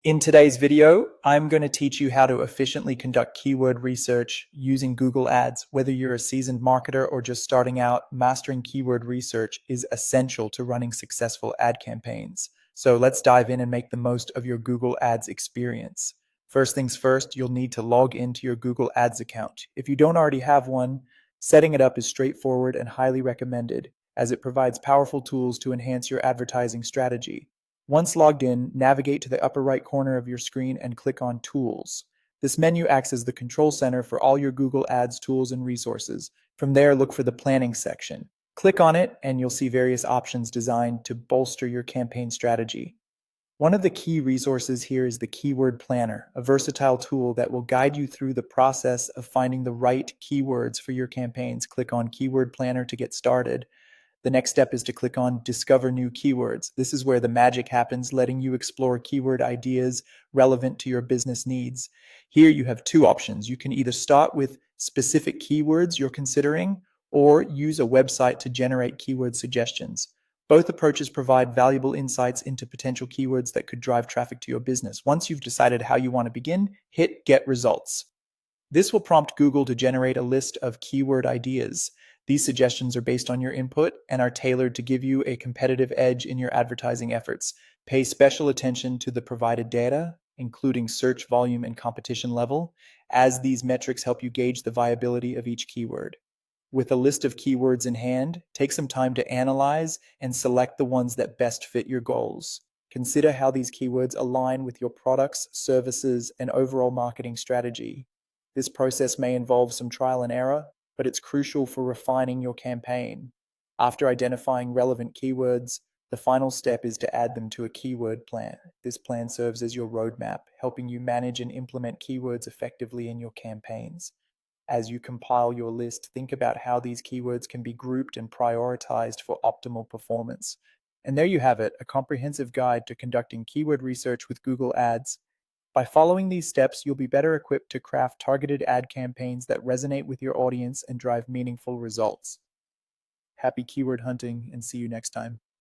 In today's video, I'm going to teach you how to efficiently conduct keyword research using Google Ads. Whether you're a seasoned marketer or just starting out, mastering keyword research is essential to running successful ad campaigns. So let's dive in and make the most of your Google Ads experience. First things first, you'll need to log into your Google Ads account. If you don't already have one, setting it up is straightforward and highly recommended, as it provides powerful tools to enhance your advertising strategy. Once logged in, navigate to the upper right corner of your screen and click on Tools. This menu acts as the control center for all your Google Ads tools and resources. From there, look for the Planning section. Click on it, and you'll see various options designed to bolster your campaign strategy. One of the key resources here is the Keyword Planner, a versatile tool that will guide you through the process of finding the right keywords for your campaigns. Click on Keyword Planner to get started. The next step is to click on Discover New Keywords. This is where the magic happens, letting you explore keyword ideas relevant to your business needs. Here you have two options. You can either start with specific keywords you're considering or use a website to generate keyword suggestions. Both approaches provide valuable insights into potential keywords that could drive traffic to your business. Once you've decided how you want to begin, hit Get Results. This will prompt Google to generate a list of keyword ideas. These suggestions are based on your input and are tailored to give you a competitive edge in your advertising efforts. Pay special attention to the provided data, including search volume and competition level, as these metrics help you gauge the viability of each keyword. With a list of keywords in hand, take some time to analyze and select the ones that best fit your goals. Consider how these keywords align with your products, services, and overall marketing strategy. This process may involve some trial and error, but it's crucial for refining your campaign. After identifying relevant keywords, the final step is to add them to a keyword plan. This plan serves as your roadmap, helping you manage and implement keywords effectively in your campaigns. As you compile your list, think about how these keywords can be grouped and prioritized for optimal performance. And there you have it, a comprehensive guide to conducting keyword research with Google Ads. By following these steps, you'll be better equipped to craft targeted ad campaigns that resonate with your audience and drive meaningful results. Happy keyword hunting, and see you next time.